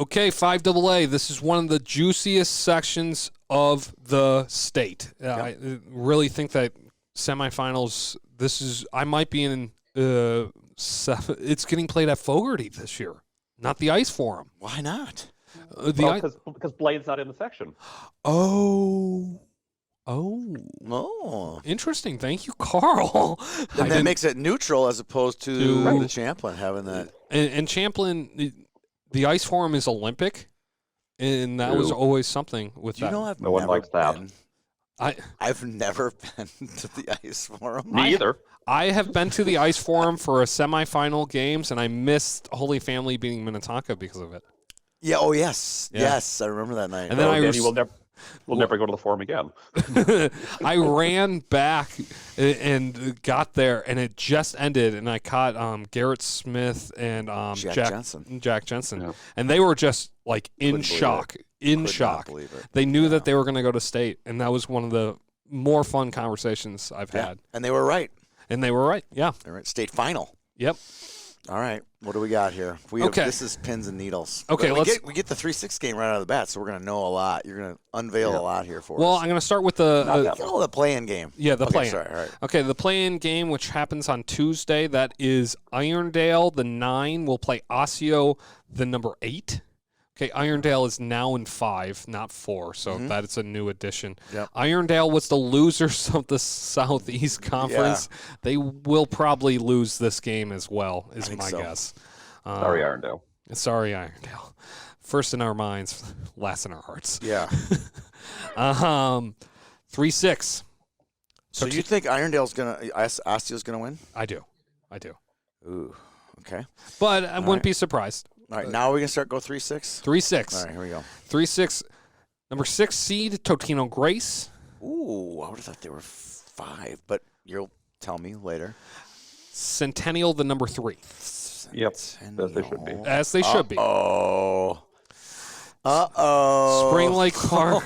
Okay, 5AA. This is one of the juiciest sections of the state. I really think that semifinals. I might be in. It's getting played at Fogarty this year, not the Ice Forum. Why not? Because Blaine's not in the section. Oh, interesting. Thank you, Carl. And that makes it neutral as opposed to the Champlain having that. And Champlain, the Ice Forum is Olympic, and that was always something with that. No one likes that. I've never been to the Ice Forum. Me either. I have been to the Ice Forum for a semifinal games, and I missed Holy Family beating Minnetonka because of it. Yeah. Oh, yes. Yeah. Yes, I remember that night. And then we'll never go to the Forum again. I ran back and got there, and it just ended, and I caught Garrett Smith and Jack Jensen. Yeah. And they were just like in shock. Could not believe it. They knew that they were going to go to state, and that was one of the more fun conversations I've had. And they were right. And they were right, yeah. They were at state final. Yep. All right, what do we got here? This is pins and needles. Okay, we get the 3-6 game right out of the bat, so we're going to know a lot. You're going to unveil a lot here for us. Well, I'm going to start with the the play-in game. Yeah, the play-in. Sorry, all right. Okay, the play-in game, which happens on Tuesday, that is Irondale, the 9, will play Osseo, the number 8. Okay, Irondale is now in 5, not 4, so that is a new addition. Yep. Irondale was the losers of the Southeast Conference. Yeah. They will probably lose this game as well, is my guess. Sorry, Irondale. Sorry, Irondale. First in our minds, last in our hearts. Yeah. 3-6. So you think Osteo's gonna win? I do. Ooh, okay. But I wouldn't be surprised. All right, now we can start go 3-6? 3-6. All right, here we go. 3-6. Number 6 seed, Totino Grace. Ooh, I would have thought they were 5, but you'll tell me later. Centennial, the number 3. Yep, as they should be. As they should be. Spring Lake Park.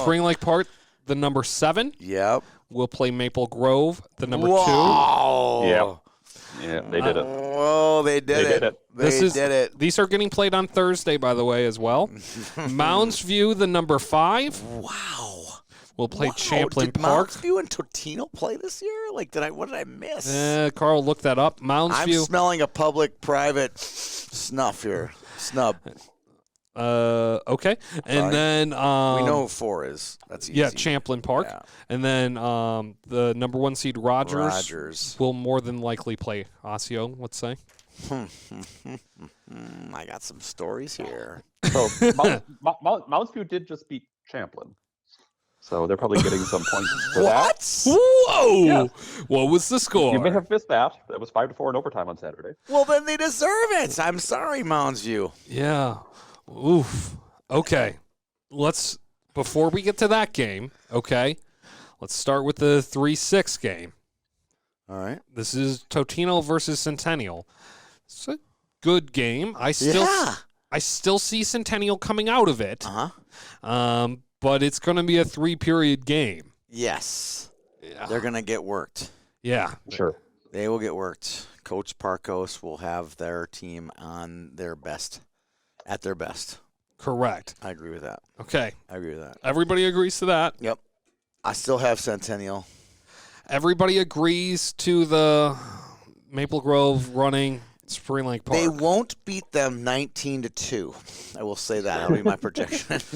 Spring Lake Park, the number 7. Yep. We'll play Maple Grove, the number 2. Wow. Yeah, they did it. Oh, they did it. They did it. These are getting played on Thursday, by the way, as well. Mounds View, the number 5. Wow. We'll play Champlain Park. Mounds View and Totino play this year? What did I miss? Carl, look that up. Mounds View. I'm smelling a public-private snuff here. Snub. Okay. And then we know who 4 is. That's easy. Yeah, Champlain Park. Yeah. And then the number 1 seed Rogers will more than likely play Osseo, let's say. I got some stories here. So Mounds View did just beat Champlain. So they're probably getting some points for that. Whoa! Yeah. What was the score? You may have missed that. That was 5-4 in overtime on Saturday. Well, then they deserve it. I'm sorry, Mounds View. Yeah. Oof. Okay. Before we get to that game, okay, let's start with the 3-6 game. All right. This is Totino versus Centennial. It's a good game. I still see Centennial coming out of it. But it's going to be a 3-period game. Yes. Yeah. They're going to get worked. Yeah. Sure. They will get worked. Coach Parkos will have their team on their best. At their best. Correct. I agree with that. Okay. I agree with that. Everybody agrees to that? Yep. I still have Centennial. Everybody agrees to the Maple Grove running Spring Lake Park. They won't beat them 19-2. I will say that. That'll be my projection. Wasn't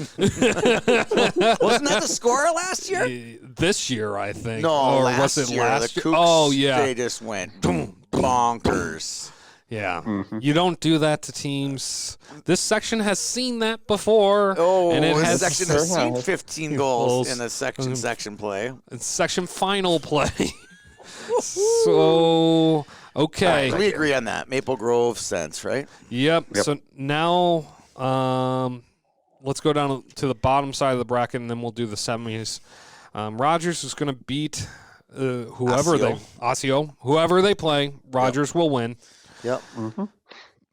that the score last year? This year, I think. No, or last was it year. Last the year? Cougs, oh, yeah. They just went bonkers. Yeah. Mm-hmm. You don't do that to teams. This section has seen that before. Oh, and this section has seen 15 goals in the section play. It's section final play. So, okay. Right, we agree on that. Maple Grove sense, right? Yep. So now let's go down to the bottom side of the bracket, and then we'll do the semis. Rogers is going to beat whoever they play. Rogers will win. Yep. Mm-hmm.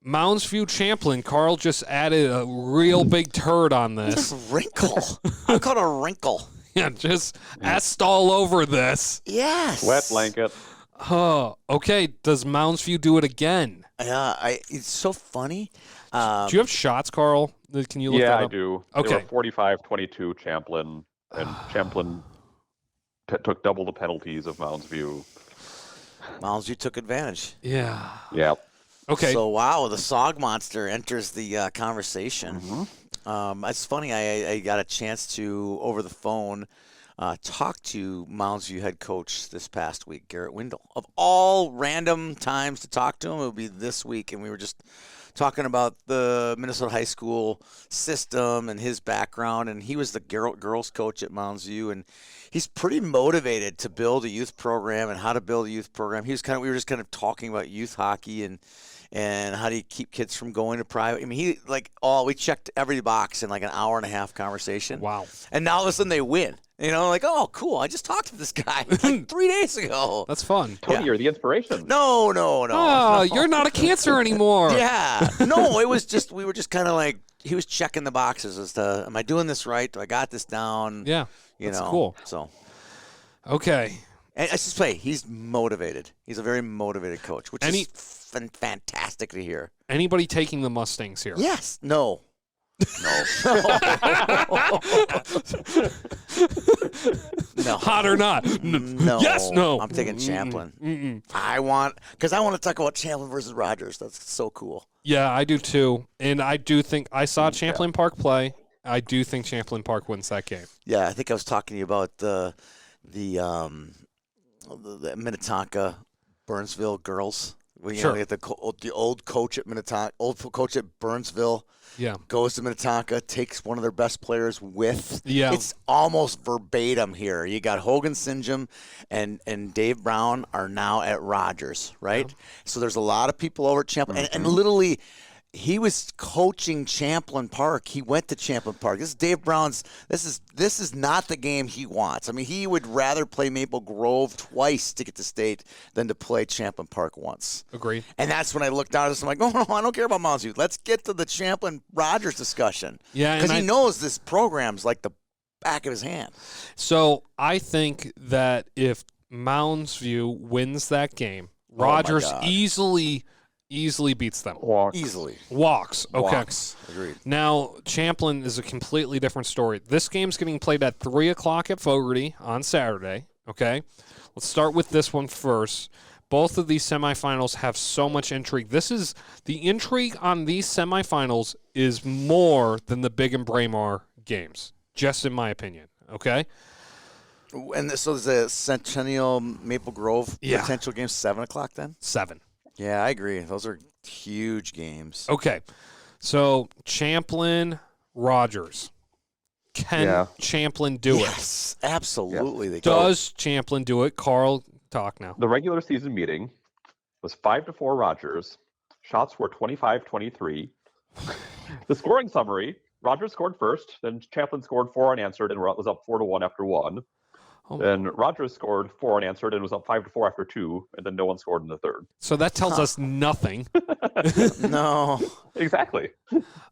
Mounds View Champlain. Carl just added a real big turd on this. Wrinkle. I call it a wrinkle. Yeah, just est all over this. Yes. Wet blanket. Oh, okay. Does Mounds View do it again? Yeah, it's so funny. Do you have shots, Carl? Can you look Yeah, that I up? do. Okay. They were 45-22 Champlin, and Champlin took double the penalties of Mounds View. Mounds View took advantage. Yeah. Yeah. Okay. So, wow, the Sog Monster enters the conversation. It's funny, I got a chance to, over the phone, talk to Mounds View head coach this past week, Garrett Windle. Of all random times to talk to him, it would be this week, and we were just talking about the Minnesota high school system and his background, and he was the girls coach at Mounds View, and he's pretty motivated to build a youth program and how to build a youth program. We were just kind of talking about youth hockey and how do you keep kids from going to private. I mean, we checked every box in like an hour and a half conversation. Wow. And now all of a sudden they win. You know, like, oh, cool. I just talked to this guy like 3 days ago. That's fun. Tony, Yeah. you're the inspiration. No. Oh, you're not a cancer anymore. Yeah. No, it was just, we were just kind of like, he was checking the boxes as to, am I doing this right? Do I got this down? Yeah. You That's know, cool. So, Okay. and I just say, he's motivated. He's a very motivated coach, which is fantastic to hear. Anybody taking the Mustangs here? Yes. No. No. Hot or not? No. Yes, no. I'm taking Champlin. Mm-mm. I want to talk about Champlin versus Rogers. That's so cool. Yeah, I do too. And I do think I saw Champlain Park play. I do think Champlain Park wins that game. Yeah, I think I was talking to you about the Minnetonka Burnsville girls. Well, you Sure. know, the old coach at Minnetonka, old coach at Burnsville Yeah. goes to Minnetonka, takes one of their best players with. Yeah. It's almost verbatim here. You got Hogan Sinjum and Dave Brown are now at Rogers, right? So there's a lot of people over at Champlin. And literally, he was coaching Champlin Park. He went to Champlin Park. This is Dave Brown's. This is not the game he wants. I mean, he would rather play Maple Grove twice to get to state than to play Champlin Park once. Agreed. And that's when I looked down at this. I'm like, oh, no, I don't care about Mounds View. Let's get to the Champlin Rogers discussion. Yeah, and Because he I- knows this program's like the back of his hand. So I think that if Mounds View wins that game, my Rogers God. easily beats them. Easily. Walks. Okay. Walks. Agreed. Now, Champlin is a completely different story. This game's getting played at 3 o'clock at Fogarty on Saturday, okay? Let's start with this one first. Both of these semifinals have so much intrigue. The intrigue on these semifinals is more than the Big and Braemar games, just in my opinion, okay? And so there's a Centennial Maple Grove Yeah. potential game, 7 o'clock then? 7. Yeah, I agree. Those are huge games. Okay. So, Champlin, Rogers. Can Champlin do it? Yes, absolutely. They can. Does Champlin do it? Carl, talk now. The regular season meeting was 5-4 Rogers. Shots were 25-23. The scoring summary: Rogers scored first, then Champlin scored 4 unanswered and was up 4-1 after 1. Oh. Then Rogers scored 4 unanswered and was up 5-4 after 2, and then no one scored in the third. So that tells us nothing. No. Exactly.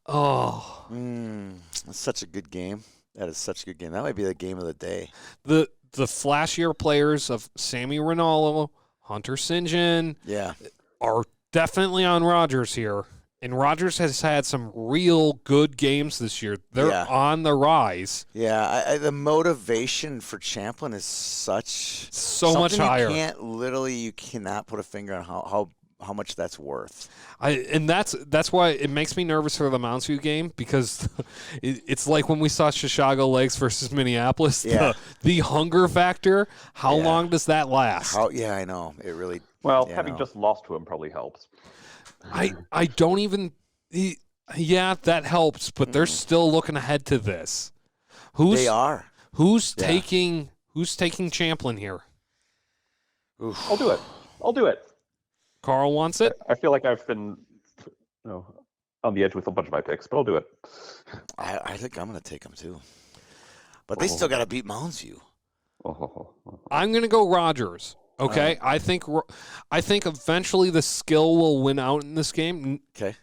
Oh, That's such a good game. That is such a good game. That might be the game of the day. the flashier players of Sammy Rinaldo, Hunter St. John Yeah. are definitely on Rogers here. And Rogers has had some real good games this year. They're Yeah. on the rise. Yeah, the motivation for Champlin is So much something higher. You cannot put a finger on how much that's worth. And that's why it makes me nervous for the Mounds View game, because it's like when we saw Chicago Lakes versus Minneapolis. Yeah. The hunger factor. How Yeah. long does that last? Yeah, I know. It really. Well, Yeah, having no. just lost to him probably helps. I don't even. Yeah, that helps, but they're still looking ahead to this. They are. Who's Yeah. taking Champlin here? Oof. I'll do it. Carl wants it. I feel like I've been on the edge with a bunch of my picks, but I'll do it. I think I'm going to take them too. But they still got to beat Mounds View. I'm going to go Rogers. Okay, I think eventually the skill will win out in this game. Okay.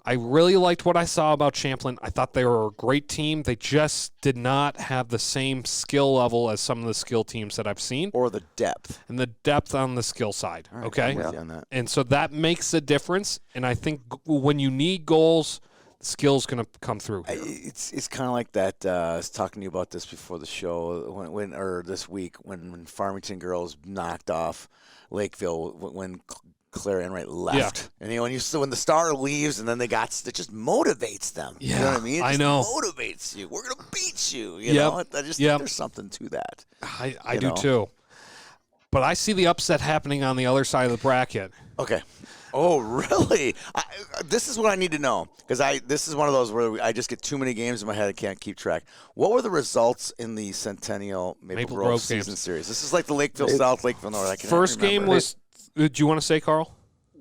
I really liked what I saw about Champlin. I thought they were a great team. They just did not have the same skill level as some of the skill teams that I've seen, Or the depth. and the depth on the skill side. All right, Okay, I'm with you on that. and so that makes a difference. And I think when you need goals, skill's going to come through here. It's kind of like that. I was talking to you about this before the show, or this week when Farmington girls knocked off Lakeville when Claire Enright left. And when the star leaves and then it just motivates them. Yeah, you know what I mean? I know. Motivates you. We're gonna beat you. You know. I just think there's something to that. I do too. But I see the upset happening on the other side of the bracket. Okay. Oh, really? This is what I need to know because this is one of those where I just get too many games in my head I can't keep track. What were the results in the Centennial Maple Grove season series? This is like the Lakeville South, Lakeville North. First game was. Do you want to say, Carl?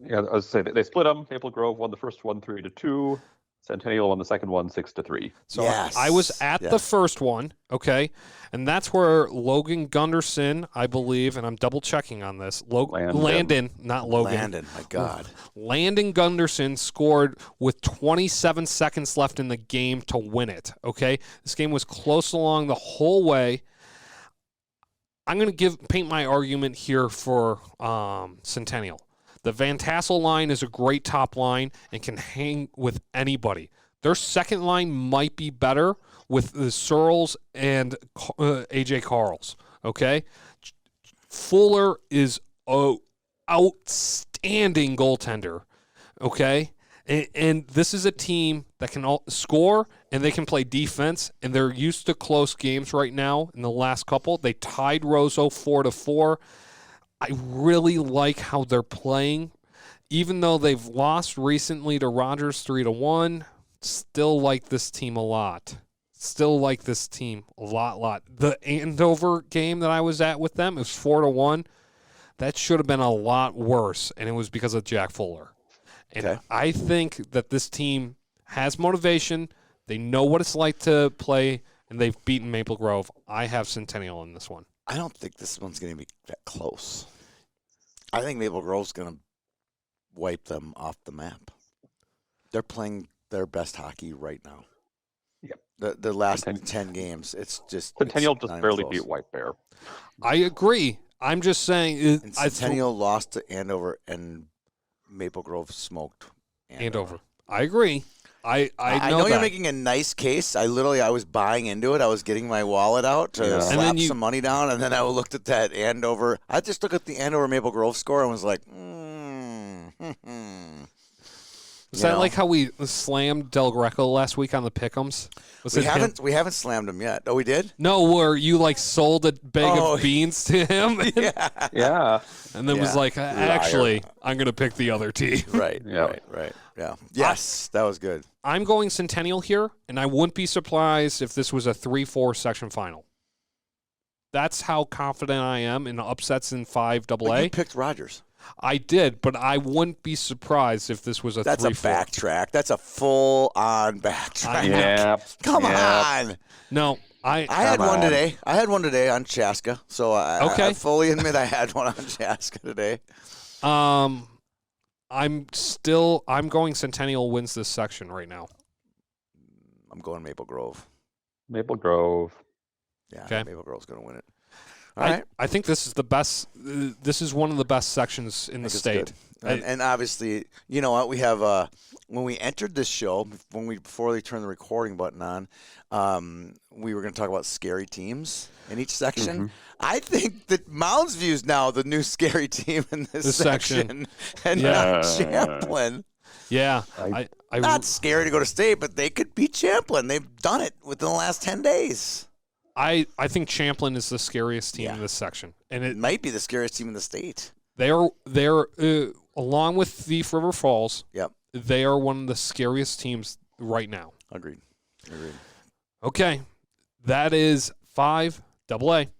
Yeah, I was saying they split them. Maple Grove won the first one 3-2. Centennial won the second one 6-3. So I was at the first one, okay, and that's where Logan Gunderson, I believe, and I'm double checking on this. Landon, not Logan. Landon, my God. Landon Gunderson scored with 27 seconds left in the game to win it. Okay, this game was close along the whole way. I'm going to paint my argument here for Centennial. The Van Tassel line is a great top line and can hang with anybody. Their second line might be better with the Searles and A.J. Carls, okay? Fuller is an outstanding goaltender, okay? And this is a team that can score and they can play defense, and they're used to close games right now in the last couple. They tied Roseau 4-4. I really like how they're playing. Even though they've lost recently to Rogers 3-1, still like this team a lot. Still like this team a lot. The Andover game that I was at with them, it was 4-1. That should have been a lot worse, and it was because of Jack Fuller. And I think that this team has motivation. They know what it's like to play, and they've beaten Maple Grove. I have Centennial in this one. I don't think this one's going to be that close. I think Maple Grove's going to wipe them off the map. They're playing their best hockey right now. Yep. The last 10 games, it's just Centennial just barely beat White Bear. I agree. I'm just saying. And Centennial lost to Andover, and Maple Grove smoked Andover. I agree. I know you're making a nice case. I was buying into it. I was getting my wallet out to slap some money down, and then I looked at that Andover. I just looked at the Andover Maple Grove score and was like, Is that like how we slammed Del Greco last week on the Pick'ems? We haven't slammed him yet. Oh, we did? No, where you sold a bag of beans to him. Yeah. And then was like, actually, I'm going to pick the other team. Right. Yeah. Yes, that was good. I'm going Centennial here, and I wouldn't be surprised if this was a 3-4 section final. That's how confident I am in upsets in 5AA. But you picked Rogers. I did, but I wouldn't be surprised if this was a 3-4. That's a backtrack. That's a full-on backtrack. Yeah. Come on. No, I had one today. I had one today on Chaska, so I fully admit I had one on Chaska today. I'm going Centennial wins this section right now. I'm going Maple Grove. Maple Grove. Yeah, okay. Maple Grove's going to win it. All right. I think this is the best. This is one of the best sections in the state. And obviously, you know what? We have when we entered this show, before they turned the recording button on, we were going to talk about scary teams in each section. Mm-hmm. I think that Mounds View is now the new scary team in this section, and not Champlin. Yeah, I'm not scary to go to state, but they could beat Champlin. They've done it within the last 10 days. I think Champlin is the scariest team in this section, and it might be the scariest team in the state. They're along with Thief River Falls. Yep, they are one of the scariest teams right now. Agreed. Okay, that is 5AA.